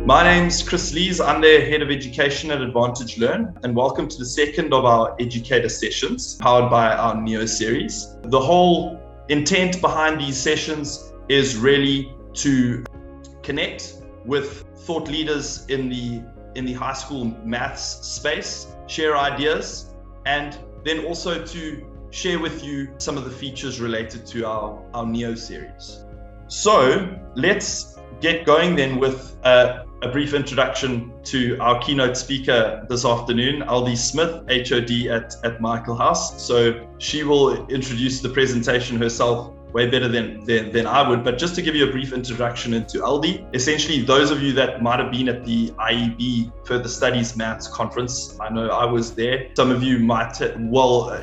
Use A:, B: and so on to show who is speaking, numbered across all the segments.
A: My name's Chris Lees. I'm the Head of Education at Advantage Learn, and welcome to the second of our Educator Sessions, powered by our Neo series. The whole intent behind these sessions is really to connect with thought leaders in the high school maths space, share ideas, and then also to share with you some of the features related to our Neo series. So let's get going then with a brief introduction to our keynote speaker this afternoon, Aldi Smith, HOD at Michael House. So she will introduce the presentation herself way better than I would, but just to give you a brief introduction into Aldi, essentially those of you that might have been at the IEB Further Studies Maths Conference, I know I was there, some of you might,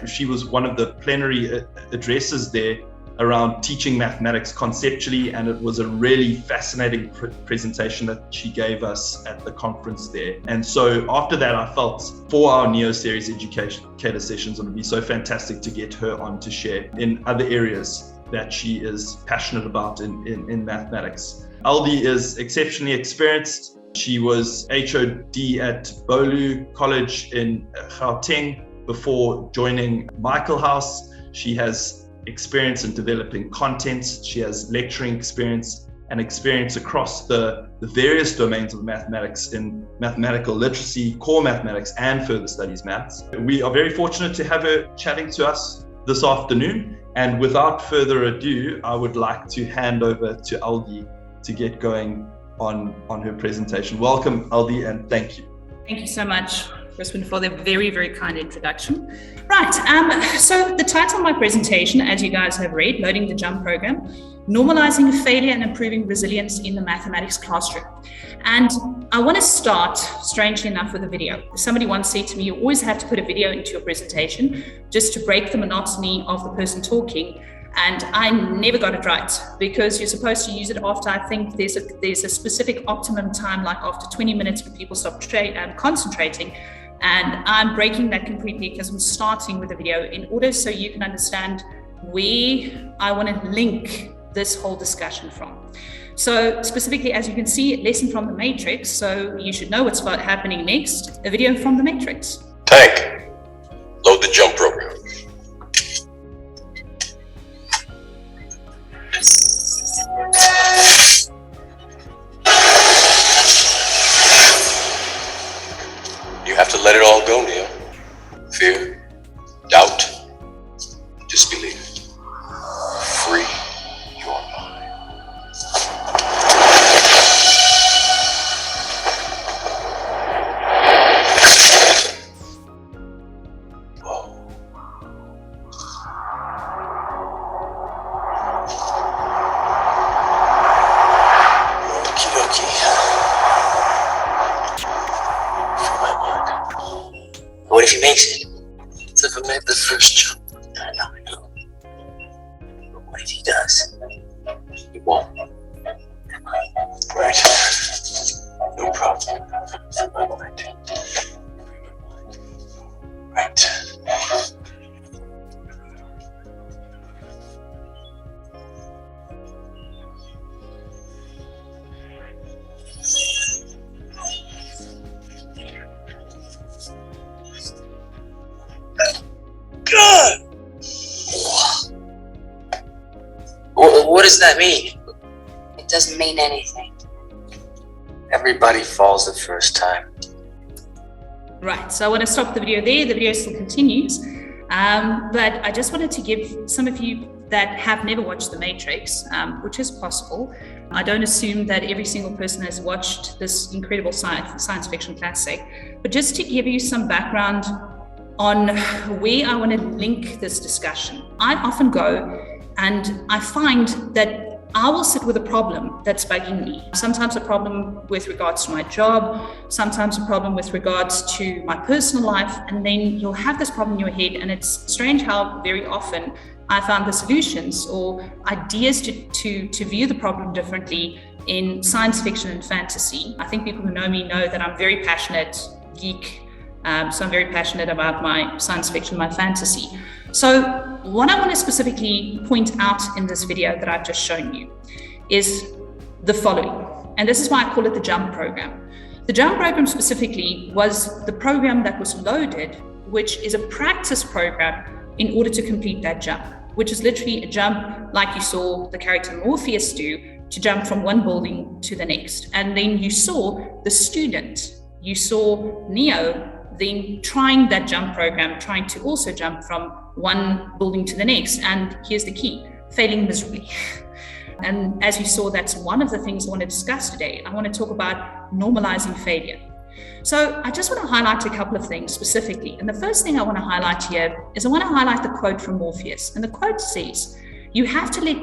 A: she was one of the plenary addresses there around teaching mathematics conceptually, and it was a really fascinating presentation that she gave us at the conference there. And so after that, I felt for our Neo Series Educator Sessions, it would be so fantastic to get her on to share in other areas that she is passionate about in mathematics. Aldi is exceptionally experienced. She was HOD at Bolu College in Gauteng before joining Michael House. She has experience in developing content. She has lecturing experience and experience across the various domains of mathematics in mathematical literacy, core mathematics, and further studies maths. We are very fortunate to have her chatting to us this afternoon. And without further ado, I would like to hand over to Aldi to get going on her presentation. Welcome, Aldi, and thank you.
B: Thank you so much, Crispin, for the very, very kind introduction. Right, so the title of my presentation, as you guys have read, Loading the Jump Program, Normalising Failure and Improving Resilience in the Mathematics Classroom. And I want to start, strangely enough, with a video. Somebody once said to me, you always have to put a video into your presentation just to break the monotony of the person talking. And I never got it right, because you're supposed to use it after, I think there's a specific optimum time, like after 20 minutes when people stop concentrating. And I'm breaking that completely because I'm starting with a video in order so you can understand where I want to link this whole discussion from. So specifically, as you can see, lesson from the Matrix. So you should know what's happening next. A video from the Matrix.
C: Tank, load the jump program. You have to let it all go, Neil. Fear, doubt, disbelief. Free your mind. Whoa. Okie dokie. What if he makes it? What if I made the first jump? I know. But what if he does? He won't. Right. No problem. My mind. Right. God! What does that mean?
D: It doesn't mean anything.
C: Everybody falls the first time.
B: Right, so I want to stop the video there. The video still continues. But I just wanted to give some of you that have never watched The Matrix, which is possible. I don't assume that every single person has watched this incredible science fiction classic, but just to give you some background on where I want to link this discussion. I often go and I find that I will sit with a problem that's bugging me. Sometimes a problem with regards to my job, sometimes a problem with regards to my personal life, and then you'll have this problem in your head, and it's strange how very often I found the solutions or ideas to view the problem differently in science fiction and fantasy. I think people who know me know that I'm very passionate geek. So I'm very passionate about my science fiction, my fantasy. So what I want to specifically point out in this video that I've just shown you is the following. And this is why I call it the JUMP program. The JUMP program specifically was the program that was loaded, which is a practice program in order to complete that jump, which is literally a jump like you saw the character Morpheus do, to jump from one building to the next. And then you saw the student, you saw Neo then trying that jump program, trying to also jump from one building to the next. And here's the key, failing miserably. And as you saw, that's one of the things I want to discuss today. I want to talk about normalizing failure. So I just want to highlight a couple of things specifically. And the first thing I want to highlight here is I want to highlight the quote from Morpheus. And the quote says, "You have to let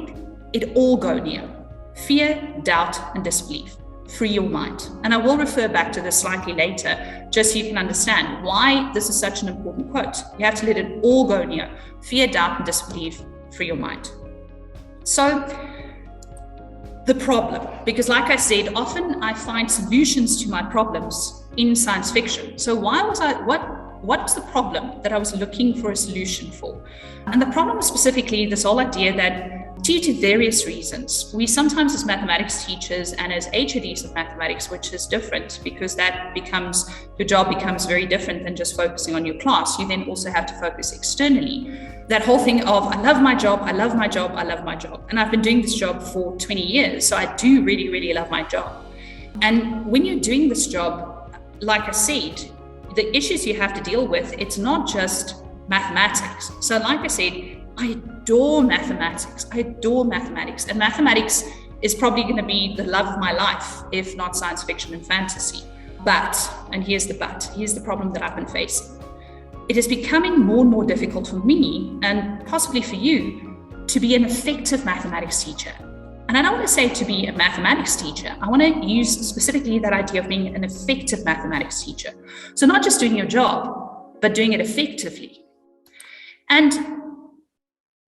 B: it all go, Neo. Fear, doubt, and disbelief. Free your mind." And I will refer back to this slightly later, just so you can understand why this is such an important quote. You have to let it all go, Neo. Fear, doubt, and disbelief. Free your mind. So the problem, because like I said, often I find solutions to my problems in science fiction. So what was the problem that I was looking for a solution for? And the problem was specifically this whole idea that due to various reasons, we sometimes as mathematics teachers and as HODs of mathematics, which is different because your job becomes very different than just focusing on your class. You then also have to focus externally. That whole thing of, I love my job, I love my job, I love my job. And I've been doing this job for 20 years. So I do really, really love my job. And when you're doing this job, like I said, the issues you have to deal with, it's not just mathematics. So like I said, I adore mathematics. And mathematics is probably going to be the love of my life, if not science fiction and fantasy. But, and here's the problem that I've been facing. It is becoming more and more difficult for me, and possibly for you, to be an effective mathematics teacher. And I don't want to say to be a mathematics teacher. I want to use specifically that idea of being an effective mathematics teacher. So not just doing your job, but doing it effectively. And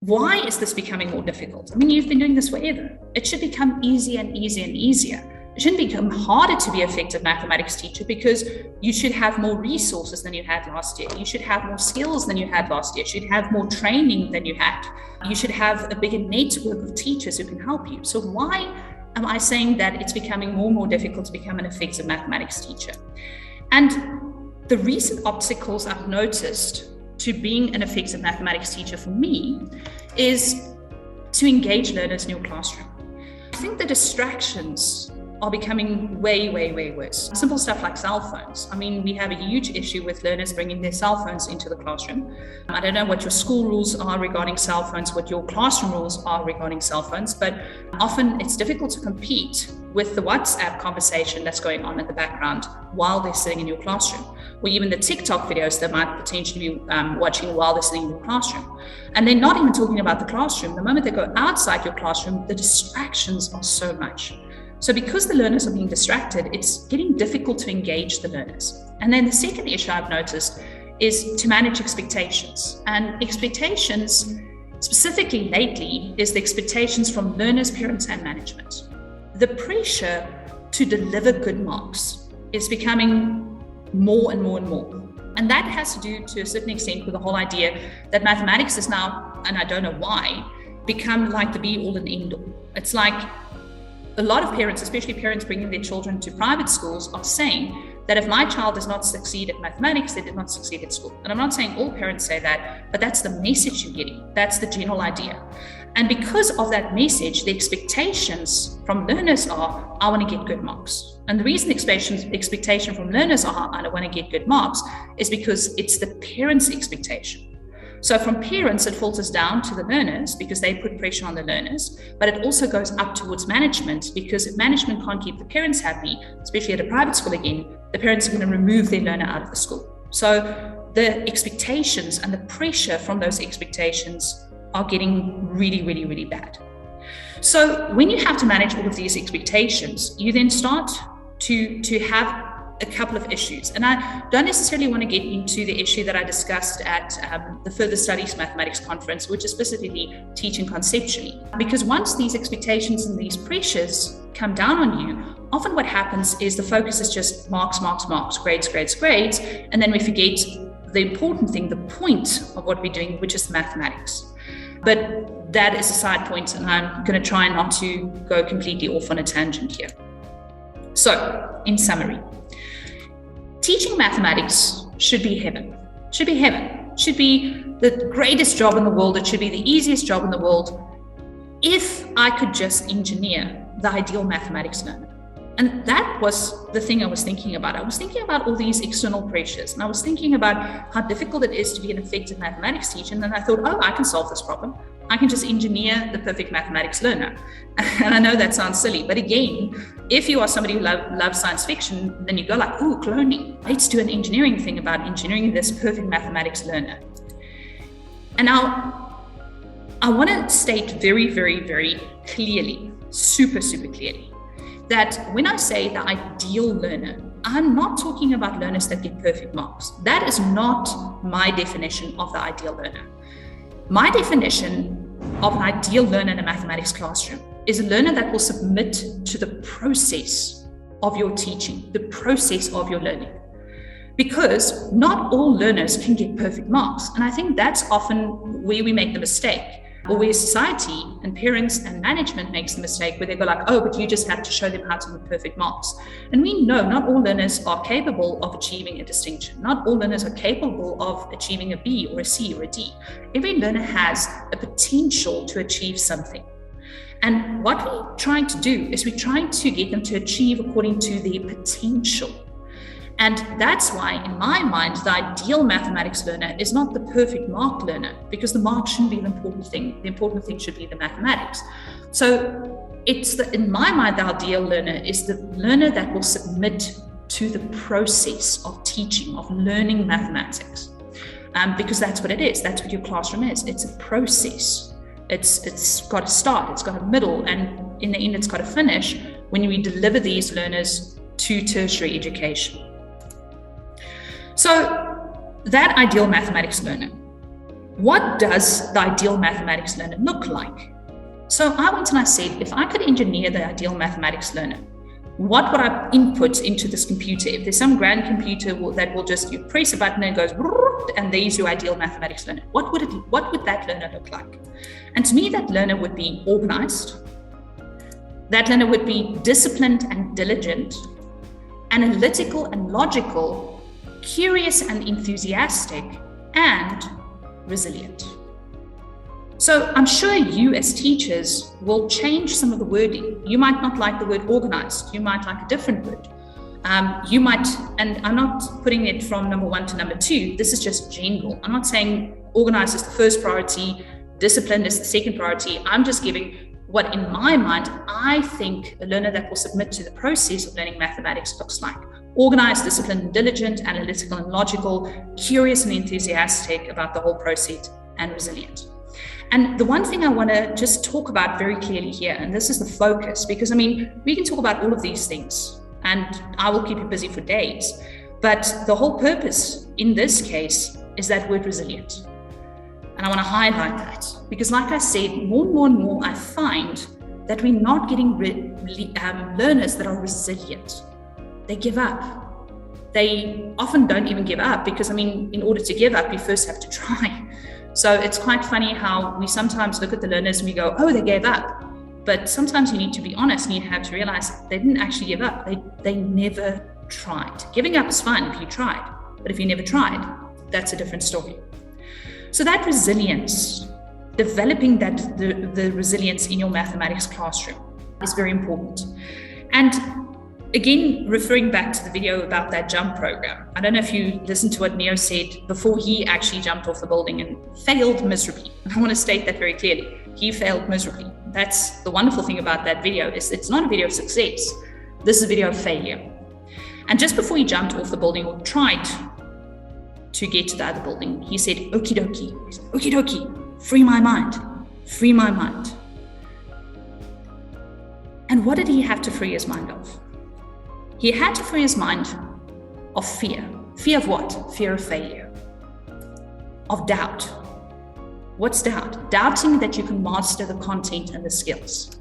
B: why is this becoming more difficult? I mean, you've been doing this forever. It should become easier and easier and easier. It shouldn't become harder to be an effective mathematics teacher because you should have more resources than you had last year. You should have more skills than you had last year. You should have more training than you had. You should have a bigger network of teachers who can help you. So why am I saying that it's becoming more and more difficult to become an effective mathematics teacher? And the recent obstacles I've noticed to being an effective mathematics teacher for me is to engage learners in your classroom. I think the distractions are becoming way, way, way worse. Simple stuff like cell phones. I mean, we have a huge issue with learners bringing their cell phones into the classroom. I don't know what your school rules are regarding cell phones, what your classroom rules are regarding cell phones, but often it's difficult to compete with the WhatsApp conversation that's going on in the background while they're sitting in your classroom, or even the TikTok videos they might potentially be watching while they're sitting in your classroom. And they're not even talking about the classroom. The moment they go outside your classroom, the distractions are so much. So because the learners are being distracted, it's getting difficult to engage the learners. And then the second issue I've noticed is to manage expectations. And expectations, specifically lately, is the expectations from learners, parents, and management. The pressure to deliver good marks is becoming more and more and more. And that has to do to a certain extent with the whole idea that mathematics is now, and I don't know why, become like the be all and end all. It's like a lot of parents, especially parents bringing their children to private schools, are saying that if my child does not succeed at mathematics, they did not succeed at school. And I'm not saying all parents say that, but that's the message you're getting. That's the general idea. And because of that message, the expectations from learners are, I want to get good marks. And the reason expectation from learners are, I want to get good marks, is because it's the parents' expectation. So from parents, it filters down to the learners because they put pressure on the learners, but it also goes up towards management because if management can't keep the parents happy, especially at a private school again, the parents are going to remove their learner out of the school. So the expectations and the pressure from those expectations are getting really, really, really bad. So when you have to manage all of these expectations, you then start to have a couple of issues. And I don't necessarily want to get into the issue that I discussed at the Further Studies Mathematics Conference, which is specifically teaching conceptually. Because once these expectations and these pressures come down on you, often what happens is the focus is just marks, marks, marks, grades, grades, grades. And then we forget the important thing, the point of what we're doing, which is mathematics. But that is a side point, and I'm going to try not to go completely off on a tangent here. So, in summary, teaching mathematics should be heaven. Should be heaven. Should be the greatest job in the world. It should be the easiest job in the world if I could just engineer the ideal mathematics learner. And that was the thing I was thinking about. I was thinking about all these external pressures, and I was thinking about how difficult it is to be an effective mathematics teacher. And then I thought, oh, I can solve this problem. I can just engineer the perfect mathematics learner. And I know that sounds silly, but again, if you are somebody who loves science fiction, then you go like, ooh, cloning. Let's do an engineering thing about engineering this perfect mathematics learner. And now I want to state very, very, very clearly, super, super clearly, that when I say the ideal learner, I'm not talking about learners that get perfect marks. That is not my definition of the ideal learner. My definition of an ideal learner in a mathematics classroom is a learner that will submit to the process of your teaching, the process of your learning. Because not all learners can get perfect marks. And I think that's often where we make the mistake, or where society and parents and management makes the mistake, where they go like, oh, but you just have to show them how to get perfect marks. And we know not all learners are capable of achieving a distinction. Not all learners are capable of achieving a B or a C or a D. Every learner has a potential to achieve something. And what we're trying to do is we're trying to get them to achieve according to their potential. And that's why, in my mind, the ideal mathematics learner is not the perfect mark learner, because the mark shouldn't be the important thing. The important thing should be the mathematics. So in my mind, the ideal learner is the learner that will submit to the process of teaching, of learning mathematics. Because that's what it is. That's what your classroom is. It's a process. It's got a start, it's got a middle, and in the end, it's got a finish when we deliver these learners to tertiary education. So that ideal mathematics learner, what does the ideal mathematics learner look like? So I went and I said, if I could engineer the ideal mathematics learner, what would I input into this computer? If there's some grand computer that will just, you press a button and it goes, and there's your ideal mathematics learner. What would that learner look like? And to me, that learner would be organized. That learner would be disciplined and diligent, analytical and logical, curious and enthusiastic, and resilient. So I'm sure you as teachers will change some of the wording. You might not like the word organized. You might like a different word. You might, and I'm not putting it from number 1 to number 2. This is just general. I'm not saying organized is the first priority, disciplined is the second priority. I'm just giving what in my mind, I think a learner that will submit to the process of learning mathematics looks like. Organized, disciplined, and diligent, analytical and logical, curious and enthusiastic about the whole process, and resilient. And the one thing I want to just talk about very clearly here, and this is the focus, because we can talk about all of these things, and I will keep you busy for days, but the whole purpose in this case is that word resilient. And I want to highlight that, because like I said, more and more I find that we're not getting learners that are resilient. They give up. They often don't even give up because, in order to give up, you first have to try. So it's quite funny how we sometimes look at the learners and we go, oh, they gave up. But sometimes you need to be honest and you have to realize they didn't actually give up. They never tried. Giving up is fine if you tried, but if you never tried, that's a different story. So that resilience, developing the resilience in your mathematics classroom is very important. And again, referring back to the video about that jump program, I don't know if you listened to what Neo said before he actually jumped off the building and failed miserably. I want to state that very clearly. He failed miserably. That's the wonderful thing about that video, is it's not a video of success. This is a video of failure. And just before he jumped off the building or tried to get to the other building, he said, okie dokie. He said, okie dokie, free my mind, free my mind. And what did he have to free his mind of? He had to free his mind of fear. Fear of what? Fear of failure. Of doubt. What's doubt? Doubting that you can master the content and the skills.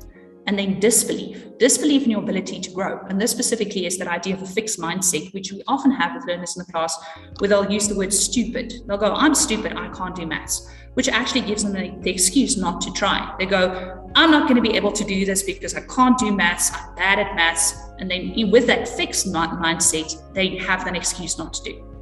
B: and then disbelief in your ability to grow. And this specifically is that idea of a fixed mindset, which we often have with learners in the class, where they'll use the word stupid. They'll go, I'm stupid, I can't do maths, which actually gives them the excuse not to try. They go, I'm not going to be able to do this because I can't do maths, I'm bad at maths. And then with that fixed mindset, they have an excuse not to do.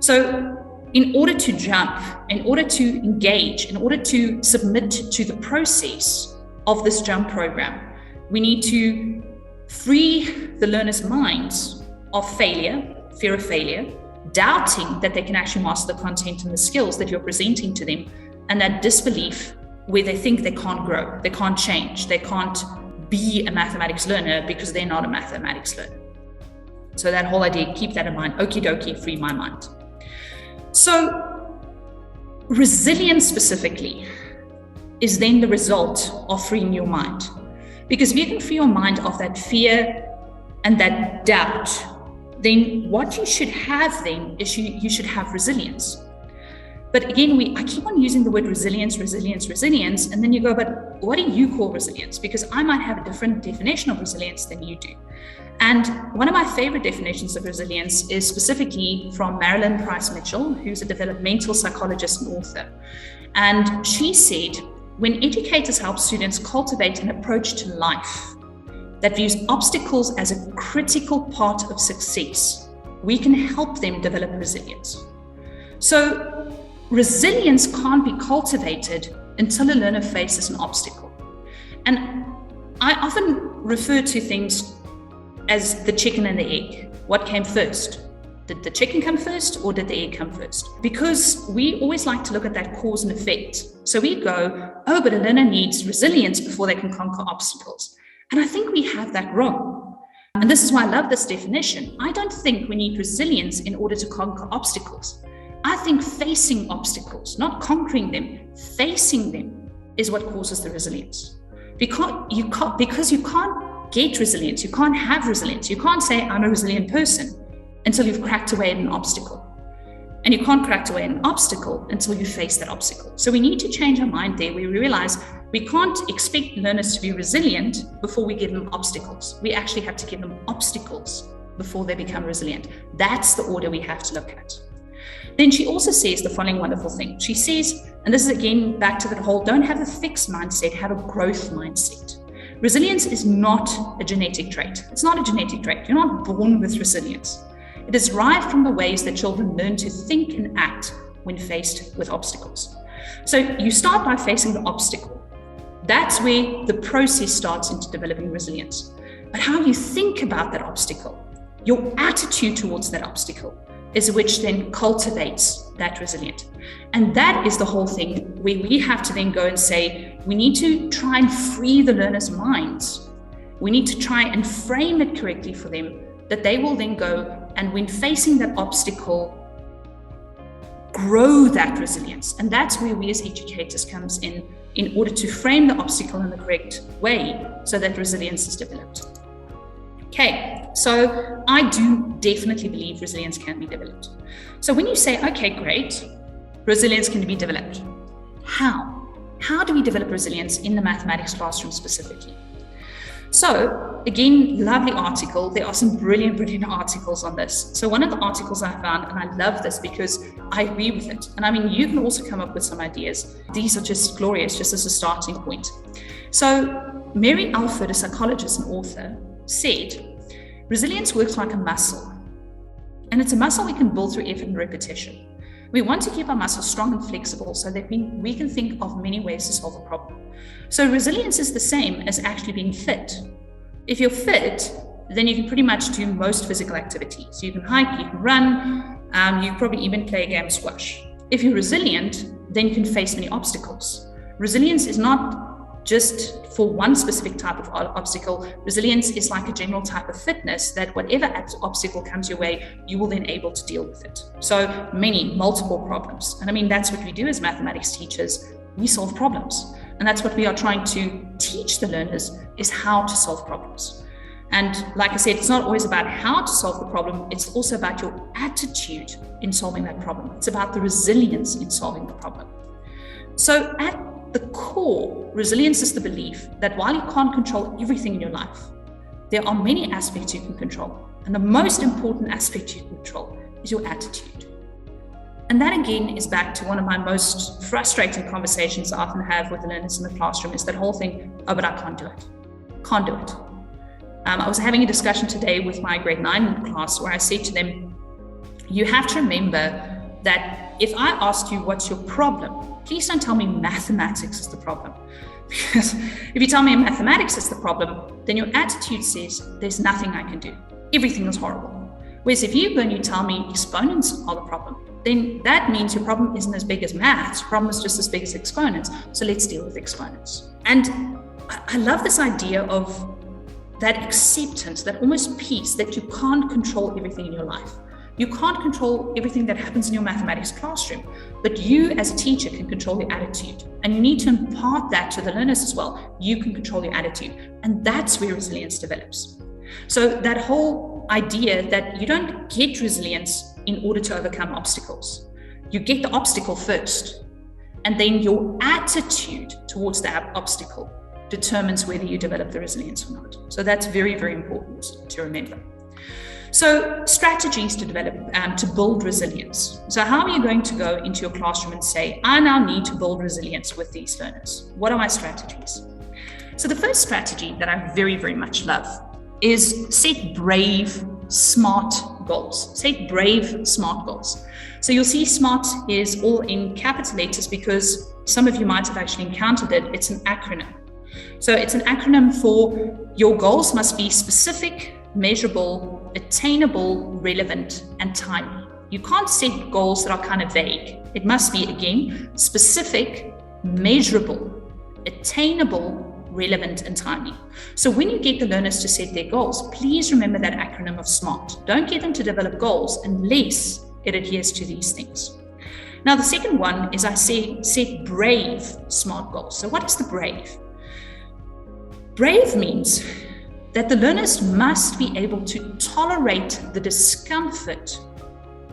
B: So in order to jump, in order to engage, in order to submit to the process of this jump program, we need to free the learners' minds of failure, fear of failure, doubting that they can actually master the content and the skills that you're presenting to them, and that disbelief where they think they can't grow, they can't change, they can't be a mathematics learner because they're not a mathematics learner. So that whole idea, keep that in mind. Okie dokie, free my mind. So resilience specifically is then the result of freeing your mind. Because if you can free your mind of that fear and that doubt, then what you should have then is you should have resilience. But again, I keep on using the word resilience, and then you go, but what do you call resilience? Because I might have a different definition of resilience than you do. And one of my favorite definitions of resilience is specifically from Marilyn Price Mitchell, who's a developmental psychologist and author. And she said, when educators help students cultivate an approach to life that views obstacles as a critical part of success, we can help them develop resilience. So resilience can't be cultivated until a learner faces an obstacle. And I often refer to things as the chicken and the egg. What came first? Did the chicken come first or did the egg come first? Because we always like to look at that cause and effect. So we go, oh, but a learner needs resilience before they can conquer obstacles. And I think we have that wrong. And this is why I love this definition. I don't think we need resilience in order to conquer obstacles. I think facing obstacles, not conquering them, facing them is what causes the resilience. Because you can't get resilience, you can't have resilience. You can't say, I'm a resilient person until you've cracked away at an obstacle. And you can't crack away at an obstacle until you face that obstacle. So we need to change our mind there. We realize we can't expect learners to be resilient before we give them obstacles. We actually have to give them obstacles before they become resilient. That's the order we have to look at. Then she also says the following wonderful thing. She says, and this is again back to that whole, don't have a fixed mindset, have a growth mindset. Resilience is not a genetic trait. It's not a genetic trait. You're not born with resilience. It is derived from the ways that children learn to think and act when faced with obstacles. So you start by facing the obstacle. That's where the process starts into developing resilience. But how you think about that obstacle, your attitude towards that obstacle, is which then cultivates that resilience. And that is the whole thing where we have to then go and say, we need to try and free the learners' minds. We need to try and frame it correctly for them, that they will then go and when facing that obstacle, grow that resilience. And that's where we as educators comes in order to frame the obstacle in the correct way so that resilience is developed. Okay, so I do definitely believe resilience can be developed. So when you say, okay, great, resilience can be developed. How? How do we develop resilience in the mathematics classroom specifically? So again, lovely article. There are some brilliant articles on this. So one of the articles I found, and I love this because I agree with it. And I mean, you can also come up with some ideas. These are just glorious, just as a starting point. So Mary Alford, a psychologist and author, said, resilience works like a muscle. And it's a muscle we can build through effort and repetition. We want to keep our muscles strong and flexible so that we can think of many ways to solve a problem. So resilience is the same as actually being fit. If you're fit, then you can pretty much do most physical activities. You can hike, you can run, you probably even play a game of squash. If you're resilient, then you can face many obstacles. Resilience is not just for one specific type of obstacle. Resilience is like a general type of fitness that whatever obstacle comes your way, you will then able to deal with it. So multiple problems. And I mean, that's what we do as mathematics teachers. We solve problems. And that's what we are trying to teach the learners, is how to solve problems. And like I said, it's not always about how to solve the problem. It's also about your attitude in solving that problem. It's about the resilience in solving the problem. So at the core, resilience is the belief that while you can't control everything in your life, there are many aspects you can control. And the most important aspect you can control is your attitude. And that again is back to one of my most frustrating conversations I often have with the learners in the classroom, is that whole thing, oh, but I can't do it. Can't do it. I was having a discussion today with my grade 9 class where I said to them, you have to remember that if I asked you what's your problem, please don't tell me mathematics is the problem. Because if you tell me mathematics is the problem, then your attitude says there's nothing I can do. Everything is horrible. Whereas if you go and you tell me exponents are the problem, then that means your problem isn't as big as maths. Your problem is just as big as exponents. So let's deal with exponents. And I love this idea of that acceptance, that almost peace, that you can't control everything in your life. You can't control everything that happens in your mathematics classroom, but you as a teacher can control your attitude. And you need to impart that to the learners as well. You can control your attitude. And that's where resilience develops. So that whole idea that you don't get resilience in order to overcome obstacles. You get the obstacle first, and then your attitude towards that obstacle determines whether you develop the resilience or not. So that's very, very important to remember. So strategies to develop, to build resilience. So how are you going to go into your classroom and say, I now need to build resilience with these learners? What are my strategies? So the first strategy that I very, very much love is set brave, smart goals. Set brave, smart goals. So you'll see SMART is all in capital letters because some of you might have actually encountered it. It's an acronym. So it's an acronym for your goals must be specific, measurable, attainable, relevant, and timely. You can't set goals that are kind of vague. It must be, again, specific, measurable, attainable, relevant, and timely. So when you get the learners to set their goals, please remember that acronym of SMART. Don't get them to develop goals unless it adheres to these things. Now, the second one is I say set brave, smart goals. So what is the brave? Brave means that the learners must be able to tolerate the discomfort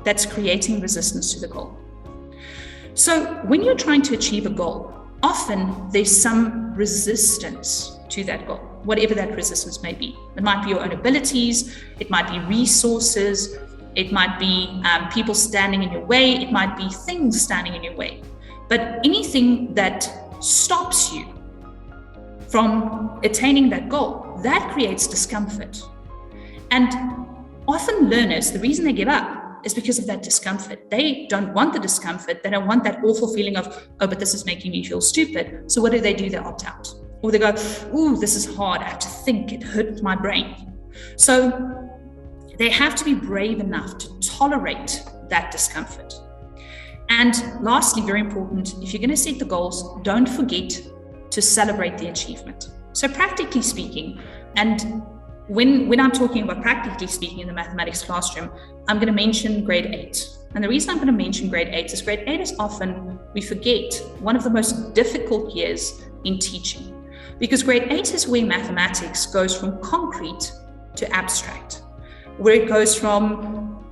B: that's creating resistance to the goal. So when you're trying to achieve a goal, often there's some resistance to that goal, whatever that resistance may be. It might be your own abilities, it might be resources, it might be people standing in your way, it might be things standing in your way. But anything that stops you from attaining that goal, that creates discomfort. And often learners, the reason they give up is because of that discomfort. They don't want the discomfort. They don't want that awful feeling of, oh, but this is making me feel stupid. So what do? They opt out. Or they go, ooh, this is hard. I have to think. It hurts my brain. So they have to be brave enough to tolerate that discomfort. And lastly, very important, if you're going to set the goals, don't forget to celebrate the achievement. So practically speaking, and when I'm talking about practically speaking in the mathematics classroom, I'm going to mention grade 8. And the reason I'm going to mention grade 8 is grade 8 is often, we forget, one of the most difficult years in teaching. Because grade 8 is where mathematics goes from concrete to abstract, where it goes from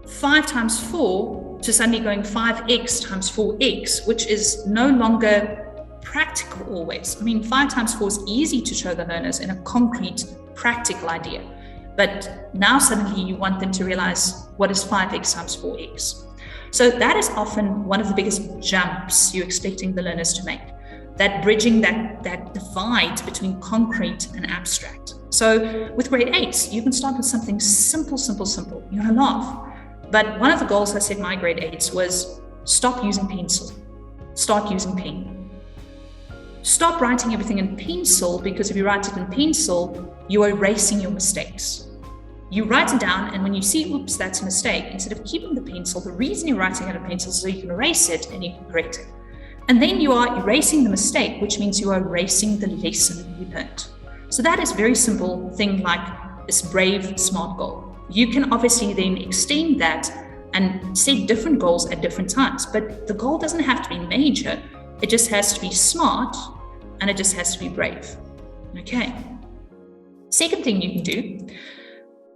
B: 5 times 4 to suddenly going 5x times 4x, which is no longer practical always. I mean, 5 times 4 is easy to show the learners in a concrete, practical idea. But now suddenly you want them to realize what is 5x times 4x. So that is often one of the biggest jumps you're expecting the learners to make. That bridging that divide between concrete and abstract. So with grade 8, you can start with something simple. You're gonna laugh. But one of the goals I set my grade 8s was stop using pencil, start using pen. Stop writing everything in pencil, because if you write it in pencil, you are erasing your mistakes. You write it down, and when you see, oops, that's a mistake, instead of keeping the pencil, the reason you're writing it in pencil is so you can erase it and you can correct it. And then you are erasing the mistake, which means you are erasing the lesson you learned. So that is a very simple thing, like this brave, smart goal. You can obviously then extend that and set different goals at different times, but the goal doesn't have to be major. It just has to be smart, and it just has to be brave. Okay. Second thing you can do,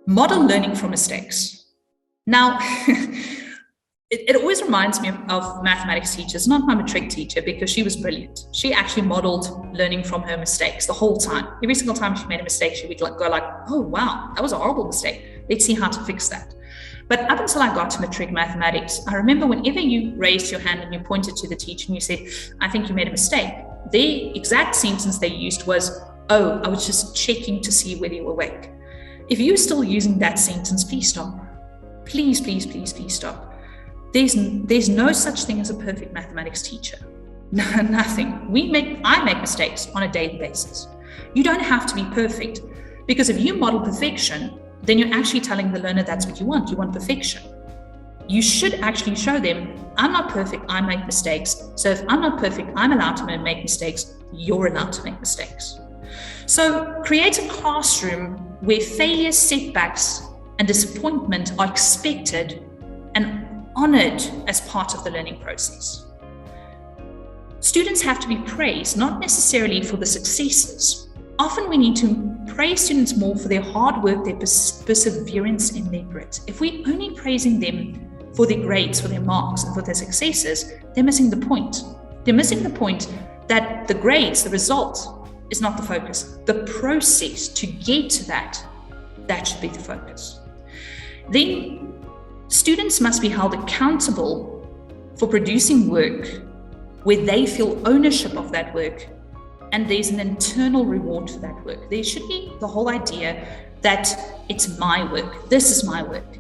B: model learning from mistakes. Now, it always reminds me of mathematics teachers, not my matric teacher, because she was brilliant. She actually modeled learning from her mistakes the whole time. Every single time she made a mistake, she would go like, oh, wow, that was a horrible mistake. Let's see how to fix that. But up until I got to matric mathematics, I remember whenever you raised your hand and you pointed to the teacher and you said, I think you made a mistake, the exact sentence they used was, oh, I was just checking to see whether you were awake. If you're still using that sentence, please stop. Please, please, please, please stop. There's no such thing as a perfect mathematics teacher. No, nothing. I make mistakes on a daily basis. You don't have to be perfect, because if you model perfection, then you're actually telling the learner that's what you want. You want perfection. You should actually show them, I'm not perfect, I make mistakes. So if I'm not perfect, I'm allowed to make mistakes. You're allowed to make mistakes. So create a classroom where failures, setbacks, and disappointment are expected and honored as part of the learning process. Students have to be praised, not necessarily for the successes. Often we need to praise students more for their hard work, their perseverance, and their grit. If we're only praising them for their grades, for their marks, and for their successes, they're missing the point. They're missing the point that the grades, the result, is not the focus. The process to get to that should be the focus. Then students must be held accountable for producing work where they feel ownership of that work, and there's an internal reward for that work. There should be the whole idea that it's my work. This is my work.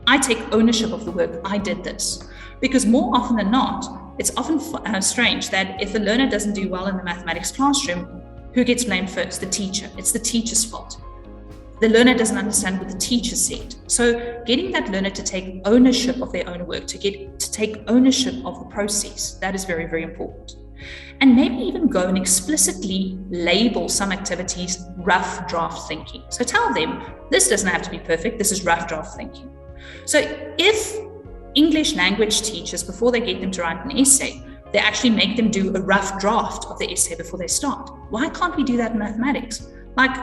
B: I take ownership of the work. I did this. Because more often than not, it's often strange that if a learner doesn't do well in the mathematics classroom, who gets blamed first? The teacher. It's the teacher's fault. The learner doesn't understand what the teacher said. So getting that learner to take ownership of their own work, to take ownership of the process, that is very, very important. And maybe even go and explicitly label some activities rough draft thinking. So tell them, this doesn't have to be perfect, this is rough draft thinking. So if English language teachers, before they get them to write an essay, they actually make them do a rough draft of the essay before they start. Why can't we do that in mathematics? Like,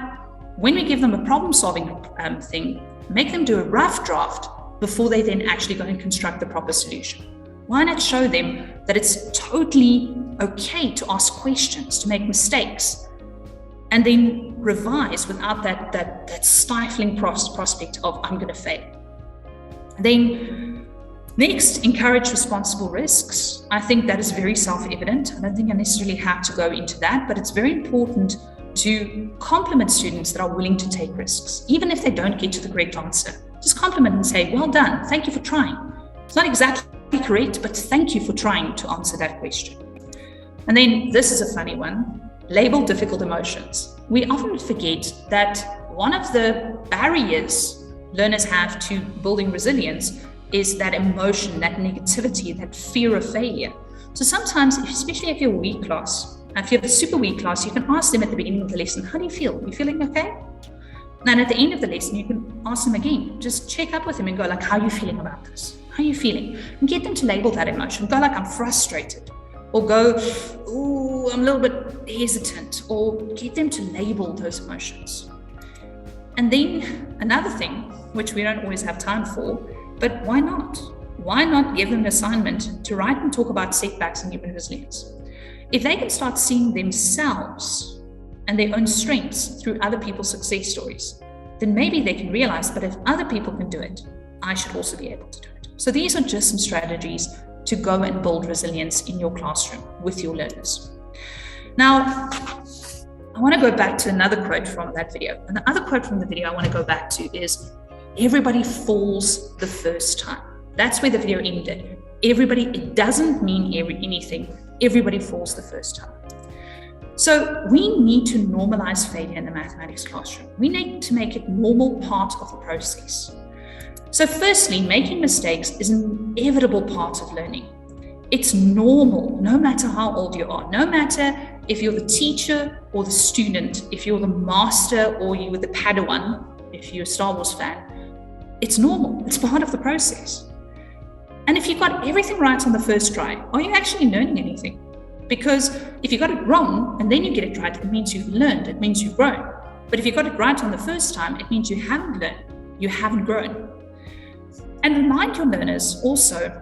B: when we give them a problem-solving thing, make them do a rough draft before they then actually go and construct the proper solution. Why not show them that it's totally okay to ask questions, to make mistakes, and then revise without that stifling prospect of, I'm going to fail. Then next, encourage responsible risks. I think that is very self-evident. I don't think I necessarily have to go into that, but it's very important to compliment students that are willing to take risks. Even if they don't get to the correct answer, just compliment and say, well done, thank you for trying. It's not exactly correct, but thank you for trying to answer that question. And then this is a funny one, label difficult emotions. We often forget that one of the barriers learners have to building resilience is that emotion, that negativity, that fear of failure. So sometimes, especially if you're a weak class, if you have a super weak class, you can ask them at the beginning of the lesson, how do you feel? You feeling okay? And at the end of the lesson, you can ask them again, just check up with them and go like, how are you feeling about this? How are you feeling? And get them to label that emotion. Go like, I'm frustrated. Or go, oh, I'm a little bit hesitant. Or get them to label those emotions. And then another thing, which we don't always have time for, but why not? Why not give them an assignment to write and talk about setbacks and human resilience? If they can start seeing themselves and their own strengths through other people's success stories, then maybe they can realize that if other people can do it, I should also be able to do it. So these are just some strategies to go and build resilience in your classroom with your learners. Now, I want to go back to another quote from that video. And the other quote from the video I want to go back to is, everybody falls the first time. That's where the video ended. Everybody, it doesn't mean anything. Everybody falls the first time. So we need to normalize failure in the mathematics classroom. We need to make it normal part of the process. So firstly, making mistakes is an inevitable part of learning. It's normal, no matter how old you are, no matter if you're the teacher or the student, if you're the master or you're the Padawan, if you're a Star Wars fan, it's normal, it's part of the process. And if you got everything right on the first try, are you actually learning anything? Because if you got it wrong and then you get it right, it means you've learned, it means you've grown. But if you got it right on the first time, it means you haven't learned, you haven't grown. And remind your learners also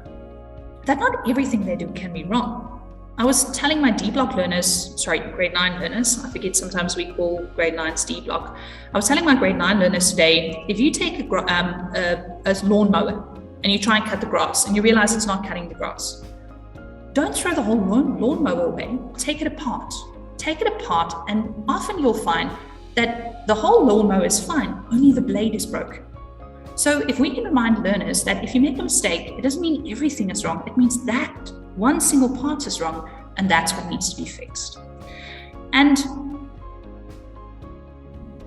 B: that not everything they do can be wrong. I was telling my grade 9 learners, I forget sometimes we call grade 9s D block. I was telling my grade 9 learners today, if you take a lawnmower and you try and cut the grass and you realize it's not cutting the grass, don't throw the whole lawnmower away, take it apart. Take it apart, and often you'll find that the whole lawnmower is fine, only the blade is broken. So if we can remind learners that if you make a mistake, it doesn't mean everything is wrong, it means that one single part is wrong, and that's what needs to be fixed. And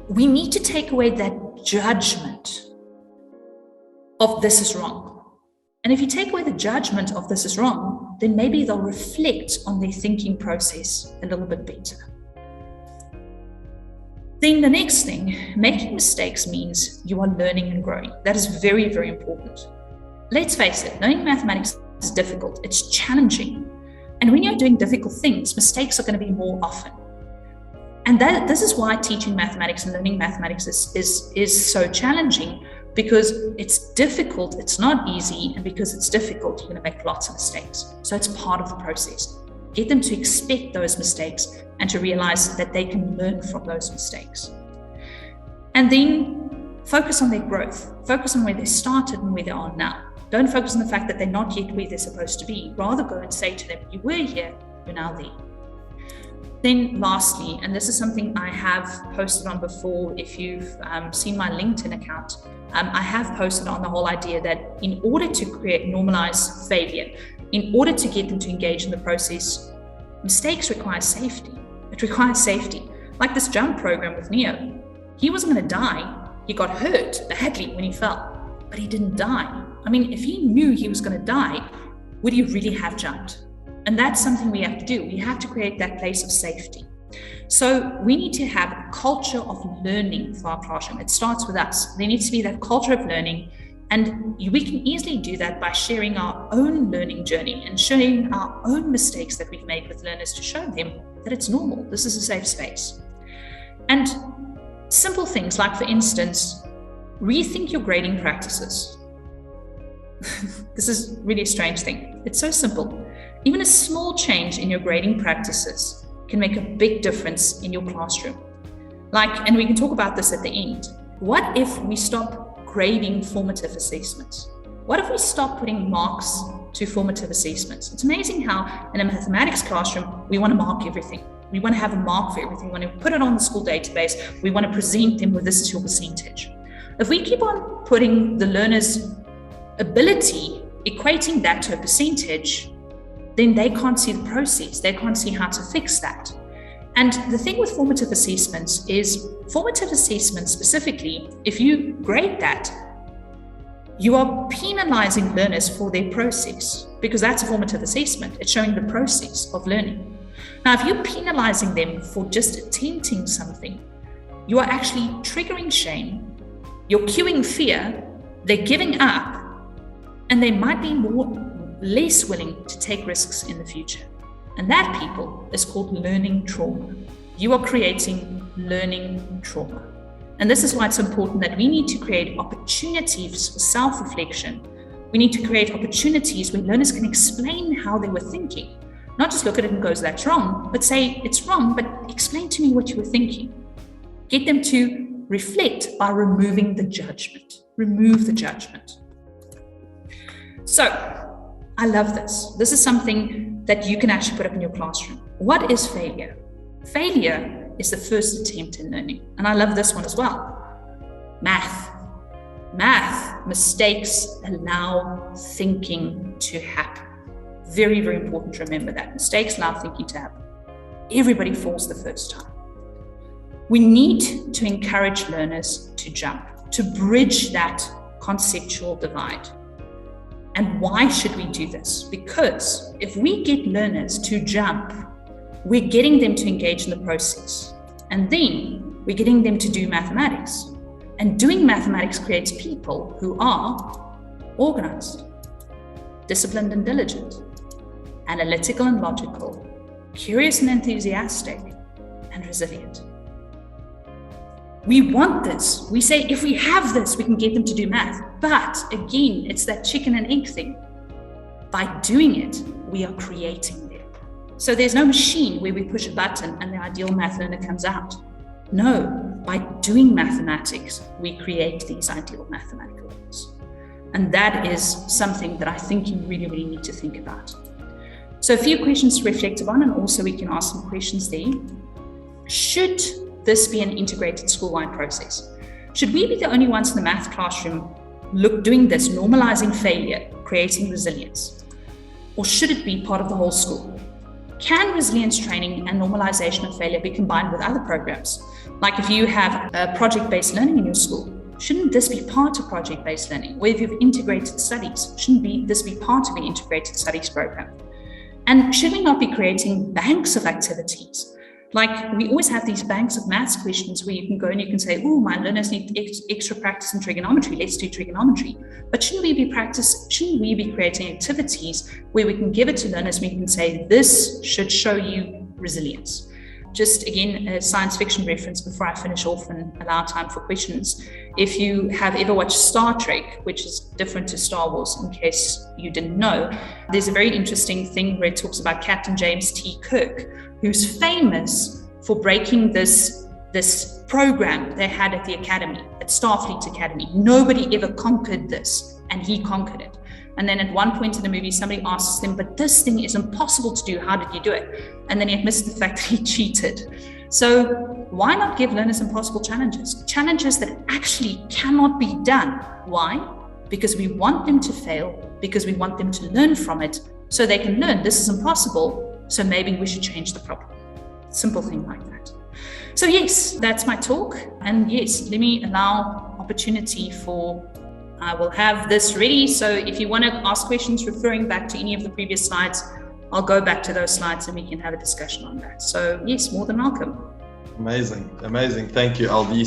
B: we need to take away that judgment of this is wrong. And if you take away the judgment of this is wrong, then maybe they'll reflect on their thinking process a little bit better. Then the next thing, making mistakes means you are learning and growing. That is very, very important. Let's face it, learning mathematics is difficult. It's challenging. And when you're doing difficult things, mistakes are going to be more often. And this is why teaching mathematics and learning mathematics is so challenging, because it's difficult, it's not easy, and because it's difficult, you're going to make lots of mistakes. So it's part of the process. Get them to expect those mistakes and to realize that they can learn from those mistakes. And then focus on their growth. Focus on where they started and where they are now. Don't focus on the fact that they're not yet where they're supposed to be. Rather go and say to them, you were here, you're now there. Then lastly, and this is something I have posted on before, if you've seen my LinkedIn account, I have posted on the whole idea that in order to normalize failure, in order to get them to engage in the process, mistakes require safety. It requires safety. Like this jump program with Neo. He wasn't going to die. He got hurt badly when he fell, but he didn't die. I mean, if he knew he was going to die, would he really have jumped? And that's something we have to do. We have to create that place of safety. So we need to have a culture of learning for our classroom. It starts with us. There needs to be that culture of learning. And we can easily do that by sharing our own learning journey and sharing our own mistakes that we've made with learners to show them that it's normal. This is a safe space. And simple things like, for instance, rethink your grading practices. This is really a strange thing. It's so simple. Even a small change in your grading practices can make a big difference in your classroom. And we can talk about this at the end. What if we stop grading formative assessments? What if we stop putting marks to formative assessments? It's amazing how in a mathematics classroom, we want to mark everything. We want to have a mark for everything. We want to put it on the school database. We want to present them with this is your percentage. If we keep on putting the learner's ability, equating that to a percentage, then they can't see the process. They can't see how to fix that. And the thing with formative assessments is, formative assessments specifically, if you grade that, you are penalizing learners for their process, because that's a formative assessment. It's showing the process of learning. Now, if you're penalizing them for just attempting something, you are actually triggering shame, you're cueing fear, they're giving up, and they might be less willing to take risks in the future. And that, people, is called learning trauma. You are creating learning trauma. And this is why it's important that we need to create opportunities for self-reflection. We need to create opportunities where learners can explain how they were thinking. Not just look at it and go, that's wrong, but say, it's wrong, but explain to me what you were thinking. Get them to reflect by removing the judgment. Remove the judgment. So, I love this. This is something that you can actually put up in your classroom. What is failure? Failure is the first attempt in learning. And I love this one as well. Math, mistakes allow thinking to happen. Very, very important to remember that. Mistakes allow thinking to happen. Everybody falls the first time. We need to encourage learners to jump, to bridge that conceptual divide. And why should we do this? Because if we get learners to jump, we're getting them to engage in the process. And then we're getting them to do mathematics. And doing mathematics creates people who are organized, disciplined and diligent, analytical and logical, curious and enthusiastic, and resilient. We want this. We say, if we have this, we can get them to do math. But again, it's that chicken and egg thing. By doing it, we are creating them. So there's no machine where we push a button and the ideal math learner comes out. No, by doing mathematics, we create these ideal mathematical learners. And that is something that I think you really, really need to think about. So a few questions to reflect upon, and also we can ask some questions there. Should this be an integrated school-wide process? Should we be the only ones in the math classroom doing this, normalizing failure, creating resilience? Or should it be part of the whole school? Can resilience training and normalization of failure be combined with other programs? Like if you have project-based learning in your school, shouldn't this be part of project-based learning? Or if you have integrated studies, shouldn't this be part of an integrated studies program? And should we not be creating banks of activities? Like we always have these banks of maths questions where you can go and you can say, oh, my learners need extra practice in trigonometry, let's do trigonometry. But shouldn't we be creating activities where we can give it to learners, we can say, this should show you resilience? Just again, a science fiction reference before I finish off and allow time for questions. If you have ever watched Star Trek, which is different to Star Wars, in case you didn't know, there's a very interesting thing where it talks about Captain James T. Kirk, who's famous for breaking this program they had at the academy, at Starfleet Academy. Nobody ever conquered this, and he conquered it. And then at one point in the movie, somebody asks him, but this thing is impossible to do. How did you do it? And then he admits the fact that he cheated. So why not give learners impossible challenges? Challenges that actually cannot be done. Why? Because we want them to fail, because we want them to learn from it, so they can learn this is impossible, so maybe we should change the problem. Simple thing like that. So yes, that's my talk. And yes, let me allow opportunity for I will have this ready. So if you want to ask questions referring back to any of the previous slides, I'll go back to those slides and we can have a discussion on that. So yes, more than welcome.
A: Amazing. Thank you, Aldi.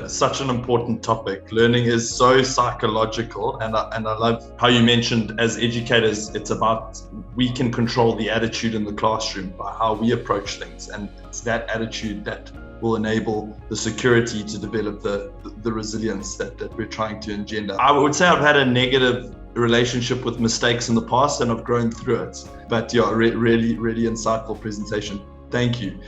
A: Such an important topic. Learning is so psychological, and I love how you mentioned as educators, it's about we can control the attitude in the classroom by how we approach things, and it's that attitude that will enable the security to develop the resilience that we're trying to engender. I would say I've had a negative relationship with mistakes in the past and I've grown through it. But yeah, really insightful presentation. Thank you.